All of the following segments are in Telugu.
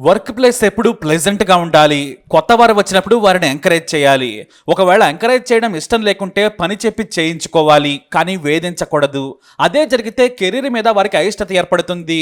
వర్క్ ప్లేస్ ఎప్పుడు ప్లెజెంట్ గా ఉండాలి. కొత్త వారు వచ్చినప్పుడు వారిని ఎంకరేజ్ చేయాలి. ఒకవేళ ఎంకరేజ్ చేయడం ఇష్టం లేకుంటే పని చెప్పి చేయించుకోవాలి, కానీ వేధించకూడదు. అదే జరిగితే కెరీర్ మీద వారికి అయిష్టత ఏర్పడుతుంది.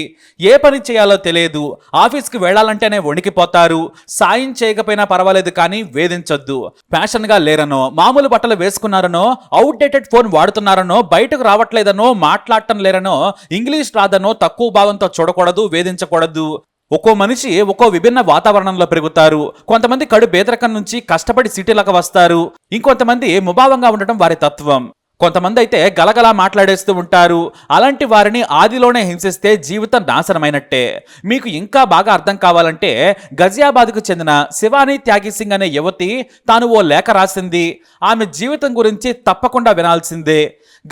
ఏ పని చేయాలో తెలియదు. ఆఫీస్కి వెళ్ళాలంటేనే వణికిపోతారు. సాయం చేయకపోయినా పర్వాలేదు, కానీ వేధించొద్దు. ప్యాషన్ గా లేరనో, మామూలు బట్టలు వేసుకున్నారనో, అవుట్డేటెడ్ ఫోన్ వాడుతున్నారనో, బయటకు రావట్లేదనో, మాట్లాడటం లేరనో, ఇంగ్లీష్ రాదనో తక్కువ భావంతో చూడకూడదు, వేధించకూడదు. ఒక్కో మనిషి ఒక్కో విభిన్న వాతావరణంలో పెరుగుతారు. కొంతమంది కడు పేదరికం నుంచి కష్టపడి సిటీలకు వస్తారు. ఇంకొంతమంది ముభావంగా ఉండటం వారి తత్వం. కొంతమంది అయితే గలగలా మాట్లాడేస్తూ ఉంటారు. అలాంటి వారిని ఆదిలోనే హింసిస్తే జీవితం నాశనమైనట్టే. మీకు ఇంకా బాగా అర్థం కావాలంటే గజియాబాద్కు చెందిన శివాని త్యాగి సింగ్ అనే యువతి తాను ఓ లేఖ రాసింది. ఆమె జీవితం గురించి తప్పకుండా వినాల్సిందే.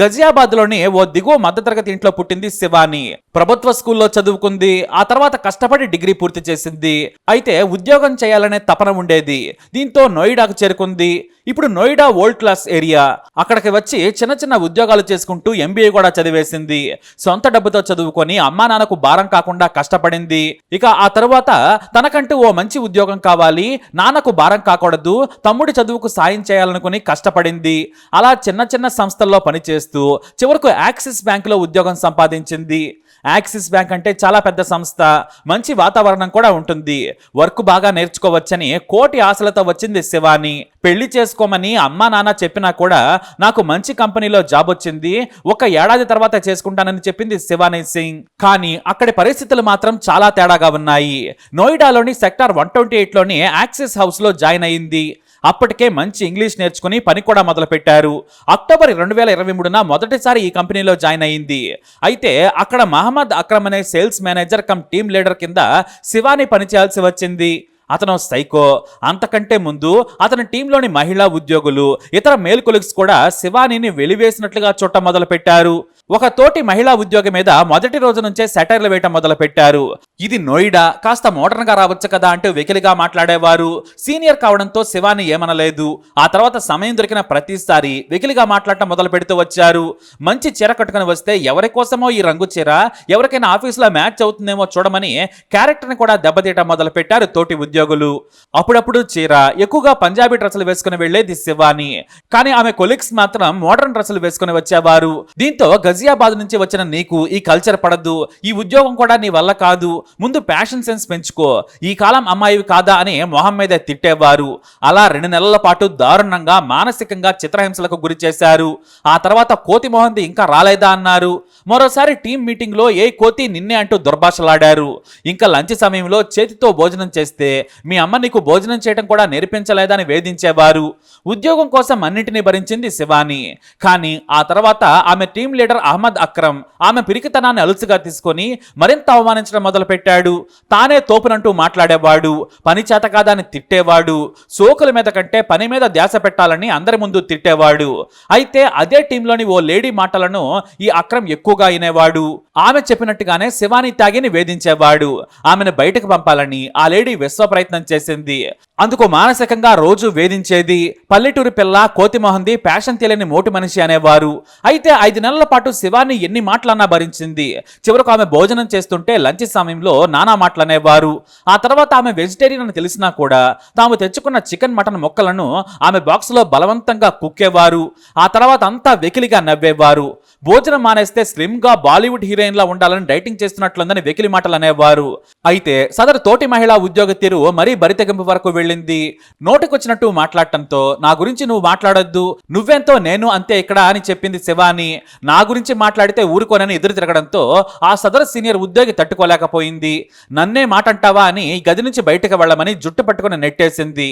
గజియాబాద్లోని ఓ దిగువ మధ్యతరగతి ఇంట్లో పుట్టింది శివాని. ప్రభుత్వ స్కూల్లో చదువుకుంది. ఆ తర్వాత కష్టపడి డిగ్రీ పూర్తి చేసింది. అయితే ఉద్యోగం చేయాలనే తపన ఉండేది. దీంతో నోయిడాకు చేరుకుంది. ఇప్పుడు నోయిడా వరల్డ్ క్లాస్ ఏరియా. అక్కడికి వచ్చి చిన్న చిన్న ఉద్యోగాలు చేసుకుంటూ ఎంబీఏ కూడా చదివేసింది. సొంత డబ్బుతో చదువుకొని అమ్మా నాన్నకు భారం కాకుండా కష్టపడింది. ఇక ఆ తరువాత తనకంటూ ఓ మంచి ఉద్యోగం కావాలి, నాన్నకు భారం కాకూడదు, తమ్ముడి చదువుకు సాయం చేయాలనుకుని కష్టపడింది. అలా చిన్న చిన్న సంస్థల్లో పనిచేస్తూ చివరకు యాక్సిస్ బ్యాంకులో ఉద్యోగం సంపాదించింది. యాక్సిస్ బ్యాంక్ అంటే చాలా పెద్ద సంస్థ. మంచి వాతావరణం కూడా ఉంటుంది. వర్క్ బాగా నేర్చుకోవచ్చని కోటి ఆశలతో వచ్చింది శివాని. పెళ్లి చేసుకోమని అమ్మా నాన్న చెప్పినా కూడా నాకు మంచి కంపెనీలో జాబ్ వచ్చింది, ఒక ఏడాది తర్వాత చేసుకుంటానని చెప్పింది శివాని సింగ్. కానీ అక్కడి పరిస్థితులు మాత్రం చాలా తేడాగా ఉన్నాయి. నోయిడాలోని సెక్టార్ 128లోని యాక్సిస్ హౌస్ లో జాయిన్ అయింది. అప్పటికే మంచి ఇంగ్లీష్ నేర్చుకుని పని కూడా మొదలు పెట్టారు. అక్టోబర్ 2023న మొదటిసారి ఈ కంపెనీలో జాయిన్ అయింది. అయితే అక్కడ మహమ్మద్ అక్రమ్ అనే sales manager come team leader కింద శివాని పనిచేయాల్సి వచ్చింది. అతను సైకో. అంతకంటే ముందు అతని టీంలోని మహిళా ఉద్యోగులు, ఇతర మేల్ కొలీగ్స్ కూడా శివానీని వెలివేసినట్లుగా చూడటం మొదలు పెట్టారు. ఒక తోటి మహిళా ఉద్యోగి మీద మొదటి రోజు నుంచే సెటైర్లు వేయటం మొదలు పెట్టారు. ఇది నోయిడా, కాస్త మోడర్న్ గా రావచ్చు కదా అంటూ వెకిలిగా మాట్లాడేవారు. సీనియర్ కావడంతో శివాని ఏమనలేదు. ఆ తర్వాత సమయం దొరికిన ప్రతిసారి వెకిలిగా మాట్లాడటం మొదలు పెడుతూ వచ్చారు. మంచి చీర కట్టుకుని వస్తే ఎవరి కోసమో ఈ రంగు చీర, ఎవరికైనా ఆఫీసులో మ్యాచ్ అవుతుందేమో చూడమని క్యారెక్టర్ని కూడా దెబ్బతీయటం మొదలు పెట్టారు తోటి ఉద్యోగులు. అప్పుడప్పుడు చీర, ఎక్కువగా పంజాబీ డ్రెస్సులు వేసుకుని వెళ్లేది శివాని. కానీ ఆమె కొలీగ్స్ మాత్రం మోడర్న్ డ్రెస్సులు వేసుకుని వచ్చేవారు. దీంతో గజియాబాద్ నుంచి వచ్చిన నీకు ఈ కల్చర్ పడదు, ఈ ఉద్యోగం కూడా నీ వల్ల కాదు, ముందు ప్యాషన్ సెన్స్ పెంచుకో, ఈ కాలం అమ్మాయివి కాదా అని మొహం మీద తిట్టేవారు. అలా 2 నెలల పాటు దారుణంగా మానసికంగా చిత్రహింసలకు గురి చేశారు. ఆ తర్వాత కోతి మొహంది ఇంకా రాలేదా అన్నారు. మరోసారి టీం మీటింగ్ లో ఏ కోతి నిన్నే అంటూ దుర్భాషలాడారు. ఇంకా లంచ్ సమయంలో చేతితో భోజనం చేస్తే మీ అమ్మ నీకు భోజనం చేయడం కూడా నేర్పించలేదని వేధించేవారు. ఉద్యోగం కోసం అన్నింటినీ భరించింది శివాని. కానీ ఆ తర్వాత ఆమె టీం లీడర్ అహ్మద్ అక్రమ్ ఆమె పిరికితనాన్ని అలుసుగా తీసుకొని మరింత అవమానించడం మొదలు పెట్టాడు. తానే తోపునంటూ మాట్లాడేవాడు, పని చేత కాదని తిట్టేవాడు, సోకుల మీద కంటే పని మీద ధ్యాస పెట్టాలని అందరి ముందు తిట్టేవాడు. అయితే అదే టీంలోని ఓ లేడీ మాటలను ఈ అక్రమ్ ఎక్కువగా వినేవాడు. ఆమె చెప్పినట్టుగానే శివాని త్యాగిని వేధించేవాడు. ఆమెను బయటకు పంపాలని ఆ లేడీ విశ్వ ప్రయత్నం చేసింది. అందుకు మానసికంగా రోజు వేధించేది. పల్లెటూరి పిల్ల, కోతి మొహంది, ప్యాషన్ తెలియని మోటి మనిషి అనేవారు. అయితే 5 నెలల పాటు శివాని ఎన్ని మాటలన్నా భరించింది. చివరకు ఆమె భోజనం చేస్తుంటే లంచ్ సమయంలో నానా మాటలనేవారు. ఆ తర్వాత ఆమె వెజిటేరియన్ అని తెలిసినా కూడా తాము తెచ్చుకున్న చికెన్ మటన్ మొక్కలను ఆమె బాక్స్ లో బలవంతంగా కుక్కేవారు. ఆ తర్వాత అంతా వెకిలిగా నవ్వేవారు. భోజనం మానేస్తే స్లిమ్ గా బాలీవుడ్ హీరోయిన్ లా ఉండాలని డైటింగ్ చేస్తున్నట్లుందని వెకిలి మాటలు అనేవారు. అయితే సదరు తోటి మహిళా ఉద్యోగ తీరు మరీ బరితెగింపు వరకు వెళ్ళింది. నోటికొచ్చినట్టు మాట్లాడటంతో నా గురించి నువ్వు మాట్లాడొద్దు, నువ్వెంతో నేను అంతే ఇక్కడ అని చెప్పింది శివాని. నా గురించి మాట్లాడితే ఊరుకోనని ఎదురు తిరగడంతో ఆ సదరు సీనియర్ ఉద్యోగి తట్టుకోలేకపోయింది. నన్నే మాట అంటావా అని గది నుంచి బయటకు వెళ్ళమని జుట్టు పట్టుకుని నెట్టేసింది.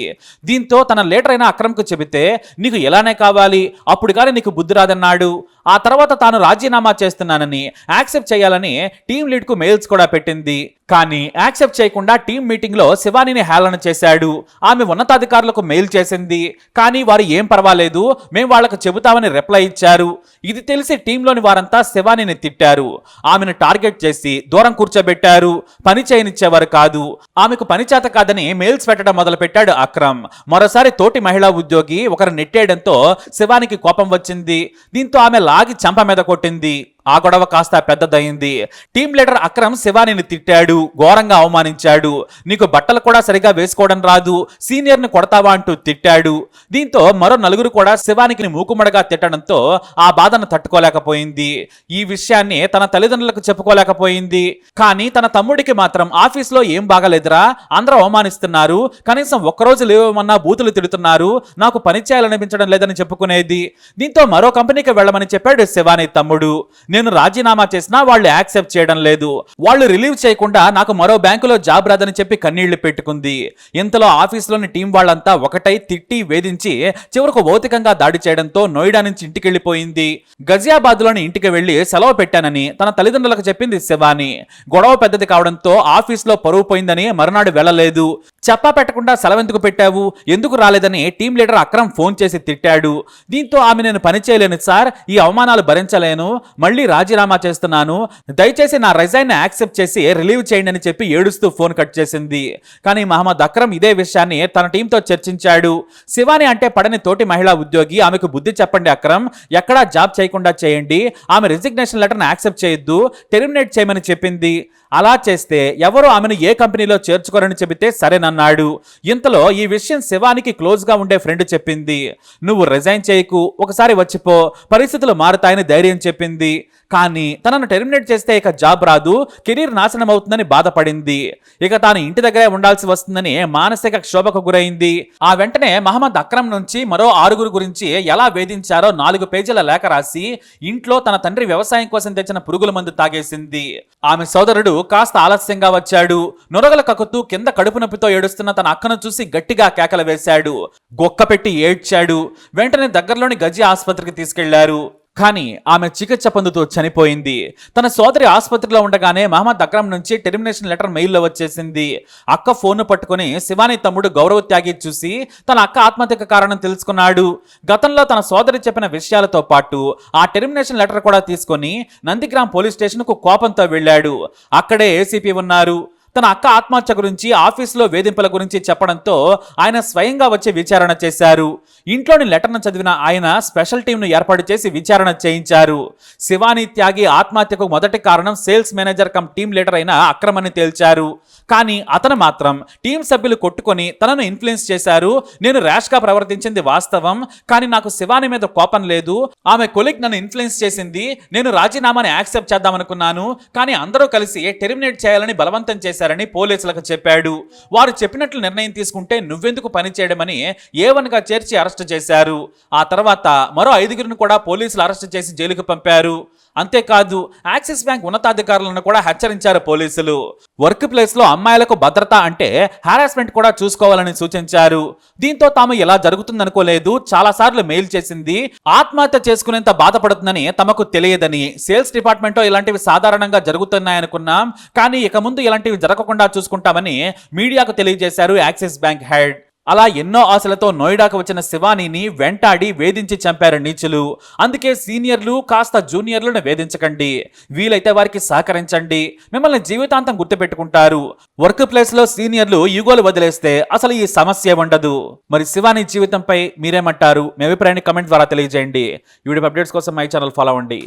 దీంతో తన లీడర్ అయిన అక్రమ్కు చెబితే నీకు ఎలానే కావాలి, అప్పుడు కానీ నీకు బుద్ధి రాదన్నాడు. ఆ తర్వాత తాను రాజీనామా చేస్తున్నానని, యాక్సెప్ట్ చేయాలని టీం లీడ్ కు మెయిల్స్ కూడా పెట్టింది. కానీ యాక్సెప్ట్ చేయకుండా టీం మీటింగ్ లో శివానిని హేళన చేశాడు. ఆమె ఉన్నతాధికారులకు మెయిల్ చేసింది. కానీ వారు ఏం పర్వాలేదు, మేము వాళ్లకు చెబుతామని రిప్లై ఇచ్చారు. ఇది తెలిసి టీంలోని వారంతా శివానిని తిట్టారు. ఆమెను టార్గెట్ చేసి దూరం కూర్చోబెట్టారు. పని చేయనిచ్చేవారు కాదు. ఆమెకు పని చేత కాదని మెయిల్స్ పెట్టడం మొదలు పెట్టాడు అక్రమ్. మరోసారి తోటి మహిళా ఉద్యోగి ఒకరు నెట్టేయడంతో శివానికి కోపం వచ్చింది. దీంతో ఆమె లాగి చంప మీద కొట్టింది. ఆ గొడవ కాస్త పెద్దదయింది. టీం లీడర్ అక్రమ్ శివానీని తిట్టాడు, ఘోరంగా అవమానించాడు. నీకు బట్టలు కూడా సరిగా వేసుకోవడం రాదు, సీనియర్ని కొడతావా అంటూ తిట్టాడు. దీంతో మరో నలుగురు కూడా శివానికి మూకుమ్మడిగా తిట్టడంతో ఆ బాధను తట్టుకోలేకపోయింది. ఈ విషయాన్ని తన తల్లిదండ్రులకు చెప్పుకోలేకపోయింది. కానీ తన తమ్ముడికి మాత్రం ఆఫీస్లో ఏం బాగాలేదురా, అందరూ అవమానిస్తున్నారు, కనీసం ఒక్కరోజు లేవమన్నా బూతులు తిడుతున్నారు, నాకు పని చేయాలనిపించడం లేదని చెప్పుకునేది. దీంతో మరో కంపెనీకి వెళ్ళమని చెప్పాడు శివాని తమ్ముడు. నేను రాజీనామా చేసినా వాళ్ళు యాక్సెప్ట్ చేయడం లేదు, వాళ్ళు రిలీవ్ చేయకుండా నాకు మరో బ్యాంకులో జాబ్ రాదని చెప్పి కన్నీళ్లు పెట్టుకుంది. ఇంతలో ఆఫీసులోని టీం వాళ్ళంతా ఒకటై తిట్టి వేధించి చివరకు భౌతికంగా దాడి చేయడంతో నోయిడా నుంచి ఇంటికి వెళ్ళిపోయింది. గజియాబాద్ లోని ఇంటికి వెళ్లి సెలవు పెట్టానని తన తల్లిదండ్రులకు చెప్పింది శివాని. గొడవ పెద్దది కావడంతో ఆఫీస్లో పరువు పోయిందని మరునాడు వెళ్ళలేదు. చెప్పా పెట్టకుండా సెలవెందుకు పెట్టావు, ఎందుకు రాలేదని టీం లీడర్ అక్రమ్ ఫోన్ చేసి తిట్టాడు. దీంతో ఆమె నేను పని చేయలేను సార్, ఈ అవమానాలు భరించలేను, మళ్ళీ రాజీనామా చేస్తున్నాను, దయచేసి నా రిజైన్ యాక్సెప్ట్ చేసి రిలీవ్ చేయండి అని చెప్పి ఏడుస్తూ ఫోన్ కట్ చేసింది. కానీ మహమ్మద్ అక్రమ్ ఇదే విషయాన్ని తన టీంతో చర్చించాడు. శివాని అంటే పడని తోటి మహిళా ఉద్యోగి, ఆమెకు బుద్ధి చెప్పండి అక్రమ్, ఎక్కడా జాబ్ చేయకుండా చేయండి, ఆమె రిజిగ్నేషన్ లెటర్ను యాక్సెప్ట్ చేయొద్దు, టెర్మినేట్ చేయమని చెప్పింది. అలా చేస్తే ఎవరు ఆమెను ఏ కంపెనీలో చేర్చుకోరని చెబితే సరేనన్నాడు. ఇంతలో ఈ విషయం శివానికి క్లోజ్ గా ఉండే ఫ్రెండ్ చెప్పింది. నువ్వు రిజైన్ చేయకు, ఒకసారి వచ్చిపో, పరిస్థితులు మారుతాయని ధైర్యం చెప్పింది. కానీ తనను టెర్మినేట్ చేస్తే ఇక జాబ్ రాదు, కెరీర్ నాశనం అవుతుందని బాధపడింది. ఇక తాను ఇంటి దగ్గరే ఉండాల్సి వస్తుందని మానసిక క్షోభకు గురైంది. ఆ వెంటనే మహమ్మద్ అక్రమ్ నుంచి మరో 6 గురించి ఎలా వేధించారో 4 పేజీల లేఖ రాసి ఇంట్లో తన తండ్రి వ్యవసాయం కోసం తెచ్చిన పురుగుల మందు తాగేసింది. ఆమె సోదరుడు కాస్త ఆలస్యంగా వచ్చాడు. నొరగలు కక్కుతూ కింద కడుపు నొప్పితో ఏడుస్తున్న తన అక్కను చూసి గట్టిగా కేకలు వేశాడు. గొక్క పెట్టి ఏడ్చాడు. వెంటనే దగ్గరలోని గజి ఆసుపత్రికి తీసుకెళ్లారు. కానీ ఆమె చికిత్స పొందుతూ చనిపోయింది. తన సోదరి ఆసుపత్రిలో ఉండగానే మహమ్మద్ అక్రమ్ నుంచి టెర్మినేషన్ లెటర్ మెయిల్లో వచ్చేసింది. అక్క ఫోన్ను పట్టుకుని శివాని తమ్ముడు గౌరవ త్యాగి చూసి తన అక్క ఆత్మహత్యకు కారణం తెలుసుకున్నాడు. గతంలో తన సోదరి చెప్పిన విషయాలతో పాటు ఆ టెర్మినేషన్ లెటర్ కూడా తీసుకొని నందిగ్రామ్ పోలీస్ స్టేషన్కు కోపంతో వెళ్ళాడు. అక్కడే ఏసీపీ ఉన్నారు. తన అక్క ఆత్మహత్య గురించి, ఆఫీసులో వేధింపుల గురించి చెప్పడంతో ఆయన స్వయంగా వచ్చి విచారణ చేశారు. ఇంట్లోని లెటర్ను చదివిన ఆయన స్పెషల్ టీంను ఏర్పాటు చేసి విచారణ చేయించారు. శివాని త్యాగి ఆత్మహత్యకు మొదటి కారణం sales manager come team leader అయిన అక్రమ్ అని తేల్చారు. కానీ అతను మాత్రం టీం సభ్యులు కొట్టుకొని తనను ఇన్ఫ్లుయెన్స్ చేశారు, నేను ర్యాష్ గా ప్రవర్తించింది వాస్తవం, కానీ నాకు శివాని మీద కోపం లేదు, ఆమె కొలీగ్ నన్ను ఇన్ఫ్లుయెన్స్ చేసింది, నేను రాజీనామాని యాక్సెప్ట్ చేద్దామనుకున్నాను, కానీ అందరూ కలిసి టెర్మినేట్ చేయాలని బలవంతం చేశారని పోలీసులకు చెప్పాడు. వారు చెప్పినట్లు నిర్ణయం తీసుకుంటే నువ్వెందుకు పని చేయడమని A1గా చేర్చి అరెస్ట్ చేశారు. ఆ తర్వాత మరో 5 కూడా పోలీసులు అరెస్ట్ చేసి జైలుకు పంపారు. అంతేకాదు యాక్సిస్ బ్యాంక్ ఉన్నతాధికారులను కూడా హెచ్చరించారు పోలీసులు. వర్క్ ప్లేస్ లో అమ్మాయిలకు భద్రత అంటే హారాస్మెంట్ కూడా చూసుకోవాలని సూచించారు. దీంతో తాము ఇలా జరుగుతుందనుకోలేదు, చాలా సార్లు మెయిల్ చేసింది, ఆత్మహత్య చేసుకునేంత బాధపడుతుందని తమకు తెలియదని, సేల్స్ డిపార్ట్మెంట్ ఇలాంటివి సాధారణంగా జరుగుతున్నాయనుకున్నాం, కానీ ఇక ముందు ఇలాంటివి జరగకుండా చూసుకుంటామని మీడియాకు తెలియజేశారు యాక్సిస్ బ్యాంక్ హెడ్. అలా ఎన్నో ఆశలతో నోయిడాకు వచ్చిన శివానీని వెంటాడి వేధించి చంపారు నీచులు. అందుకే సీనియర్లు కాస్త జూనియర్లను వేధించకండి, వీలైతే వారికి సహకరించండి, మిమ్మల్ని జీవితాంతం గుర్తుపెట్టుకుంటారు. వర్క్ ప్లేస్ లో సీనియర్లు ఈగోలు వదిలేస్తే అసలు ఈ సమస్య ఉండదు. మరి శివానీ జీవితంపై మీరేమంటారు? మీ అభిప్రాయాన్ని కమెంట్ ద్వారా తెలియజేయండి. ఈ వీడియో అప్డేట్స్ కోసం మై ఛానల్ ఫాలో అవ్వండి.